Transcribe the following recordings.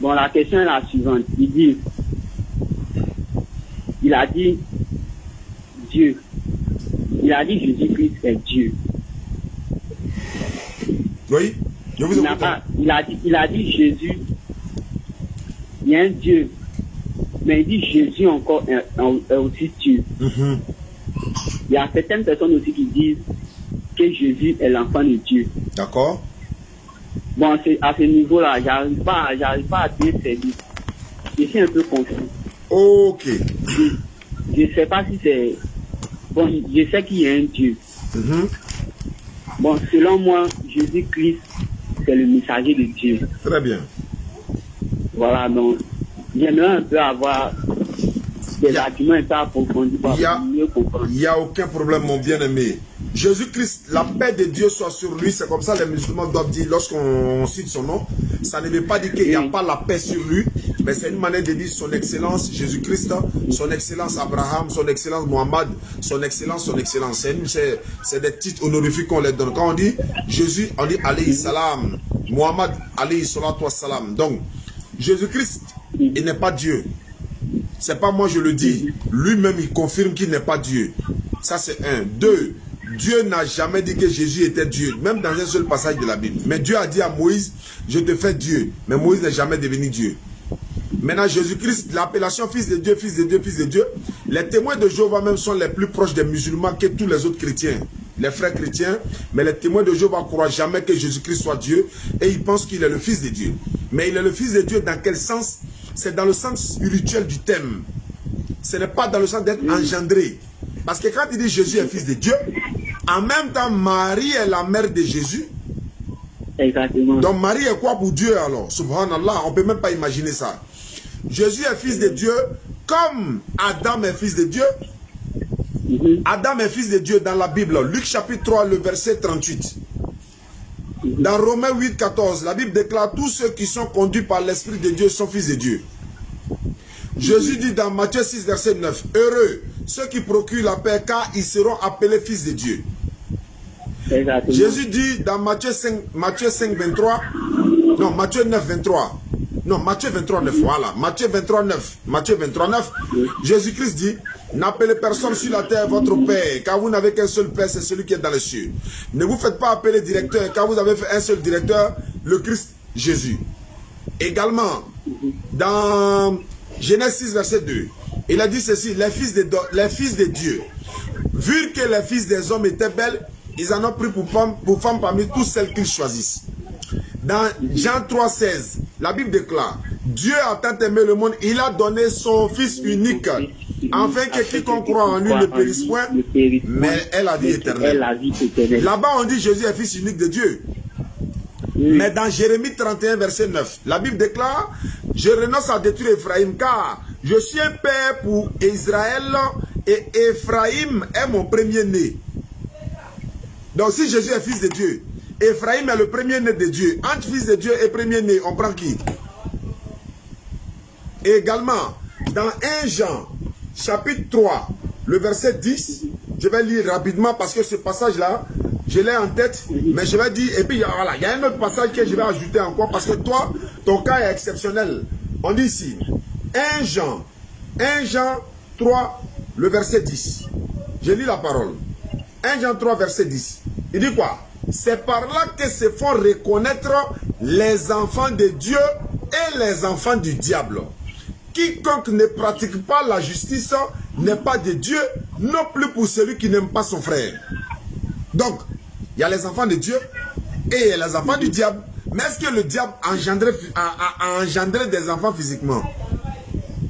Bon, la question est la suivante. Il a dit Dieu. Il a dit Jésus-Christ est Dieu. Oui, je vous écoute. Il a dit Jésus, il y a un Dieu. Mais il dit Jésus encore est aussi Dieu. Il y a certaines personnes aussi qui disent que Jésus est l'enfant de Dieu. D'accord. Bon, à ce niveau-là, j'arrive pas à bien saisir. Je suis un peu confus. Ok. Je ne sais pas si c'est... Bon, je sais qu'il y a un Dieu. Bon, selon moi, Jésus-Christ, c'est le messager de Dieu. Très bien. Voilà, donc, j'aimerais un peu avoir des arguments un peu approfondis pour mieux comprendre. Il n'y a aucun problème, mon bien-aimé. Jésus-Christ, la paix de Dieu soit sur lui. C'est comme ça les musulmans doivent dire lorsqu'on cite son nom. Ça ne veut pas dire qu'il n'y a pas la paix sur lui, mais c'est une manière de dire son excellence Jésus-Christ, son excellence Abraham, son excellence Mohammed, son excellence, son excellence. C'est des titres honorifiques qu'on les donne. Quand on dit Jésus, on dit alayhi salam. Mohammed, alayhi salatu wa salam. Donc, Jésus-Christ, il n'est pas Dieu. C'est pas moi je le dis. Lui-même, il confirme qu'il n'est pas Dieu. Ça, c'est un. Deux, Dieu n'a jamais dit que Jésus était Dieu, même dans un seul passage de la Bible. Mais Dieu a dit à Moïse, je te fais Dieu. Mais Moïse n'est jamais devenu Dieu. Maintenant, Jésus-Christ, l'appellation fils de Dieu, fils de Dieu, fils de Dieu, les témoins de Jéhovah même sont les plus proches des musulmans que tous les autres chrétiens. Les frères chrétiens, mais les témoins de Jéhovah ne croient jamais que Jésus-Christ soit Dieu et ils pensent qu'il est le fils de Dieu. Mais il est le fils de Dieu dans quel sens? C'est dans le sens spirituel du thème. Ce n'est pas dans le sens d'être engendré. Parce que quand il dit Jésus est fils de Dieu, en même temps, Marie est la mère de Jésus. Exactement. Donc Marie est quoi pour Dieu alors? Subhanallah, on ne peut même pas imaginer ça. Jésus est fils de Dieu comme Adam est fils de Dieu. Adam est fils de Dieu dans la Bible. Luc chapitre 3, le verset 38. Dans Romains 8, 14, la Bible déclare tous ceux qui sont conduits par l'Esprit de Dieu sont fils de Dieu. Jésus dit dans Matthieu 6, verset 9, heureux ceux qui procurent la paix car ils seront appelés fils de Dieu. Exactement. Jésus dit dans Matthieu 5, 23, non, Matthieu 9, 23, non, Matthieu 23, 9, voilà, Matthieu 23, 9, Matthieu 23, 9, Jésus-Christ dit, n'appelez personne sur la terre votre Père, car vous n'avez qu'un seul Père, c'est celui qui est dans les cieux. Ne vous faites pas appeler directeur, car vous avez fait un seul directeur, le Christ Jésus. Également, dans Genèse 6, verset 2, il a dit ceci, les fils de Dieu, vu que les fils des hommes étaient belles, ils en ont pris pour femmes parmi toutes celles qu'ils choisissent. Dans Jean 3, 16, la Bible déclare, Dieu a tant aimé le monde, il a donné son Fils unique, afin que quiconque croit en lui ne périsse point, mais ait la vie éternelle. Là-bas, on dit Jésus est Fils unique de Dieu. Mais dans Jérémie 31, verset 9, la Bible déclare, je renonce à détruire Ephraïm, car je suis un père pour Israël, et Ephraïm est mon premier-né. Donc si Jésus est fils de Dieu, Ephraïm est le premier-né de Dieu. Entre fils de Dieu et premier-né, on prend qui? Et également, dans 1 Jean, chapitre 3, le verset 10, je vais lire rapidement parce que ce passage-là, je l'ai en tête, mais je vais dire, et puis voilà, il y a un autre passage que je vais ajouter encore parce que toi, ton cas est exceptionnel. On dit ici, 1 Jean 3, le verset 10. Je lis la parole. 1 Jean 3, verset 10. Il dit quoi? C'est par là que se font reconnaître les enfants de Dieu et les enfants du diable. Quiconque ne pratique pas la justice n'est pas de Dieu, non plus pour celui qui n'aime pas son frère. Donc, il y a les enfants de Dieu et les enfants du diable. Mais est-ce que le diable a engendré des enfants physiquement?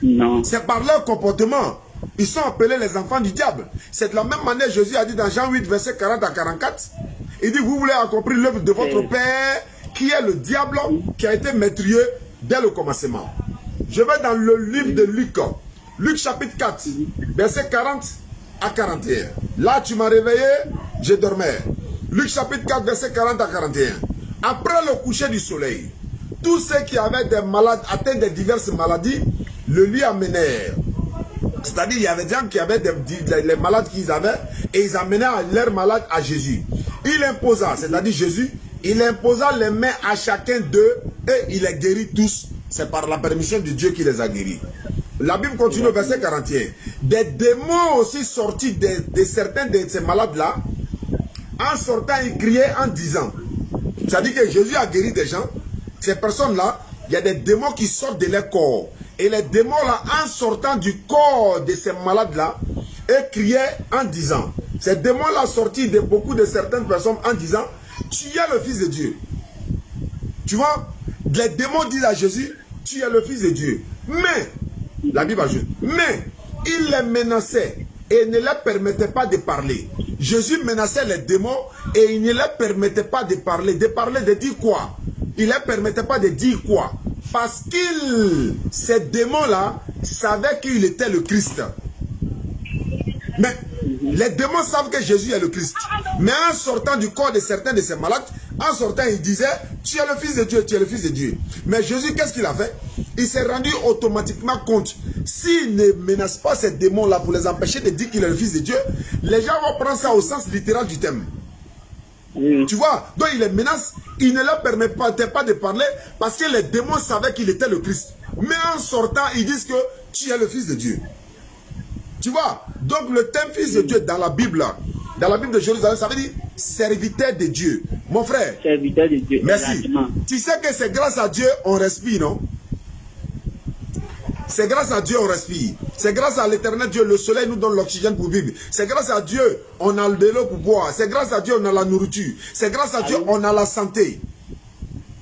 Non. C'est par leur comportement. Ils sont appelés les enfants du diable. C'est de la même manière Jésus a dit dans Jean 8, verset 40 à 44. Il dit, vous voulez accomplir l'œuvre de votre Père, qui est le diable, qui a été meurtrier dès le commencement. Je vais dans le livre de Luc. Luc chapitre 4, verset 40 à 41. Là, tu m'as réveillé, je dormais. Luc chapitre 4, verset 40 à 41. Après le coucher du soleil, tous ceux qui avaient des malades atteints de diverses maladies le lui amenèrent. C'est-à-dire, il y avait des gens qui avaient les malades qu'ils avaient et ils amenaient leurs malades à Jésus. Il imposa, c'est-à-dire Jésus, il imposa les mains à chacun d'eux et il les guérit tous c'est par la permission de Dieu qui les a guéris. La Bible continue au verset 41. Des démons aussi sortis de certains de ces malades-là, en sortant, ils criaient en disant, c'est-à-dire que Jésus a guéri des gens, ces personnes-là, il y a des démons qui sortent de leur corps. Et les démons-là, en sortant du corps de ces malades-là, ils criaient en disant, ces démons-là sortis de beaucoup de certaines personnes en disant, tu es le Fils de Dieu. Tu vois, les démons disent à Jésus, tu es le Fils de Dieu. Mais, la Bible ajoute, mais il les menaçait et ne leur permettait pas de parler. Jésus menaçait les démons et il ne leur permettait pas de parler. De parler, de dire quoi? Il ne leur permettait pas de dire quoi? Parce que ces démons-là savaient qu'il était le Christ. Mais les démons savent que Jésus est le Christ. Mais en sortant du corps de certains de ces malades, en sortant, il disait, tu es le Fils de Dieu, tu es le Fils de Dieu. Mais Jésus, qu'est-ce qu'il a fait? Il s'est rendu automatiquement compte. S'il ne menace pas ces démons-là pour les empêcher de dire qu'il est le Fils de Dieu, les gens vont prendre ça au sens littéral du terme. Tu vois? Donc il les menace, il ne leur permet pas de parler parce que les démons savaient qu'il était le Christ. Mais en sortant, ils disent que tu es le Fils de Dieu. Tu vois? Donc le terme Fils de Dieu dans la Bible de Jérusalem, ça veut dire serviteur de Dieu. Mon frère, serviteur de Dieu. Merci. Exactement. Tu sais que c'est grâce à Dieu on respire, non? C'est grâce à Dieu on respire. C'est grâce à l'éternel Dieu, le soleil nous donne l'oxygène pour vivre. C'est grâce à Dieu on a de l'eau pour boire. C'est grâce à Dieu on a la nourriture. C'est grâce à Dieu on a la santé.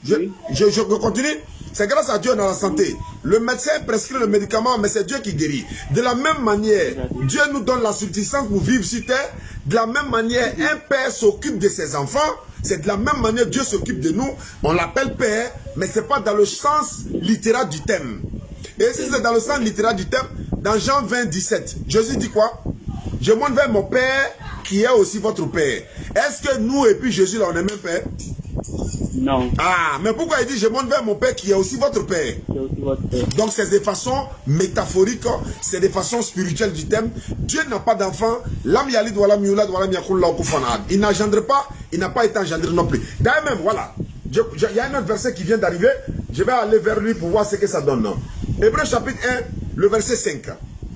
Je continue. C'est grâce à Dieu on a la santé. Le médecin prescrit le médicament, mais c'est Dieu qui guérit. De la même manière, Dieu nous donne la subsistance pour vivre sur terre. De la même manière, un père s'occupe de ses enfants. C'est de la même manière Dieu s'occupe de nous. On l'appelle père, mais ce n'est pas dans le sens littéral du terme. Et si c'est dans le sens littéral du terme, dans Jean 20, 17, Jésus dit quoi? Je monte vers mon père qui est aussi votre père. Est-ce que nous et puis Jésus, là, on est même père? Non. Ah, mais pourquoi il dit je monte vers mon père qui est aussi votre père? C'est aussi votre père. Donc c'est des façons métaphoriques, c'est des façons spirituelles du thème. Dieu n'a pas d'enfant. Il n'engendre pas, il n'a pas été engendré non plus. D'ailleurs même, voilà, il y a un autre verset qui vient d'arriver. Je vais aller vers lui pour voir ce que ça donne. Hébreux chapitre 1, le verset 5.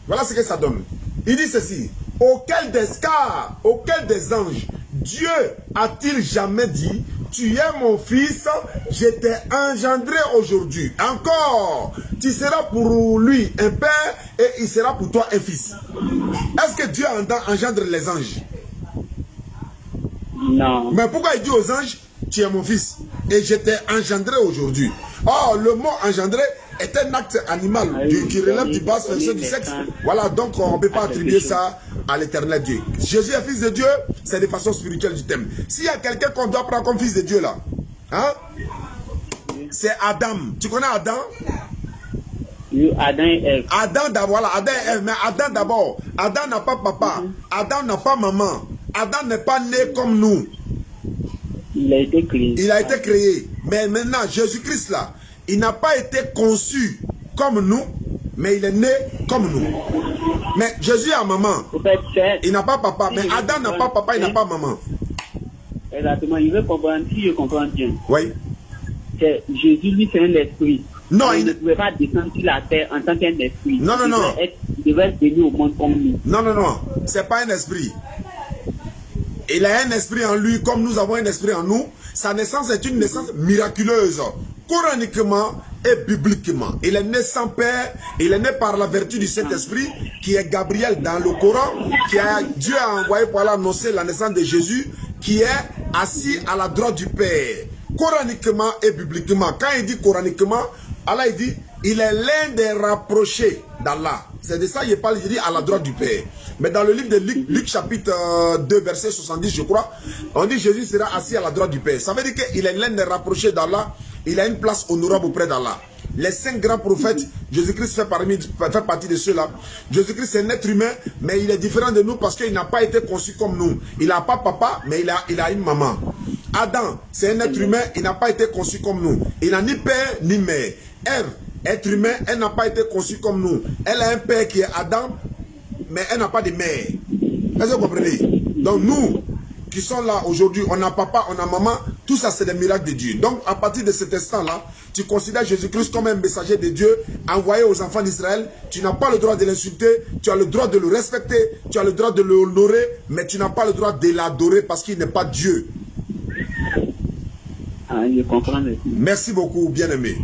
Voilà ce que ça donne. Il dit ceci. Auquel des anges Dieu a-t-il jamais dit, tu es mon fils, je t'ai engendré aujourd'hui. Encore, tu seras pour lui un père et il sera pour toi un fils. Est-ce que Dieu engendre les anges? Non. Mais pourquoi il dit aux anges, tu es mon fils et je t'ai engendré aujourd'hui? Or, le mot engendré est un acte animal qui relève du bas fonction du sexe. Voilà, donc on ne peut pas attribuer ça à l'éternel Dieu. Jésus est fils de Dieu, c'est de façon spirituelle du thème. S'il y a quelqu'un qu'on doit prendre comme fils de Dieu là, hein, c'est Adam. Tu connais Adam? Adam et Ève. Adam d'abord, voilà, Adam et Ève, mais Adam d'abord. Adam n'a pas papa, Adam n'a pas maman, Adam n'est pas né comme nous. Il a été créé. Il a été créé. Mais maintenant, Jésus-Christ là, il n'a pas été conçu comme nous, mais il est né comme nous. Mais Jésus a maman. Il n'a pas papa. Mais Adam n'a pas papa, il n'a pas maman. Exactement. Il veut comprendre, si je comprends bien. Oui. Jésus, lui, c'est un esprit. Non, il ne pouvait pas descendre sur la terre en tant qu'un esprit. Non, non, non. Il devait venir au monde comme nous. Non, non, non. C'est pas un esprit. Il a un esprit en lui, comme nous avons un esprit en nous. Sa naissance est une naissance miraculeuse, coraniquement et bibliquement. Il est né sans père, il est né par la vertu du Saint-Esprit, qui est Gabriel dans le Coran, Dieu a envoyé pour aller annoncer la naissance de Jésus, qui est assis à la droite du Père, coraniquement et bibliquement. Quand il dit coraniquement, Allah il dit, il est l'un des rapprochés d'Allah. C'est de ça qu'il parle, il dit à la droite du Père. Mais dans le livre de Luc chapitre 2, verset 70, je crois, on dit Jésus sera assis à la droite du Père. Ça veut dire qu'il est l'un des rapprochés d'Allah. Il a une place honorable auprès d'Allah. Les 5 grands prophètes, Jésus-Christ fait partie de ceux-là. Jésus-Christ est un être humain, mais il est différent de nous parce qu'il n'a pas été conçu comme nous. Il n'a pas papa, mais il a une maman. Adam, c'est un être humain, il n'a pas été conçu comme nous. Il n'a ni père ni mère. Ève, être humain, elle n'a pas été conçue comme nous. Elle a un père qui est Adam, mais elle n'a pas de mère. Est-ce que vous comprenez? Donc nous, qui sommes là aujourd'hui, on a papa, on a maman, Tout ça, c'est des miracles de Dieu. Donc, à partir de cet instant-là, tu considères Jésus-Christ comme un messager de Dieu envoyé aux enfants d'Israël. Tu n'as pas le droit de l'insulter, tu as le droit de le respecter, tu as le droit de l'honorer, mais tu n'as pas le droit de l'adorer parce qu'il n'est pas Dieu. Ah, je comprends. Merci beaucoup, bien-aimé.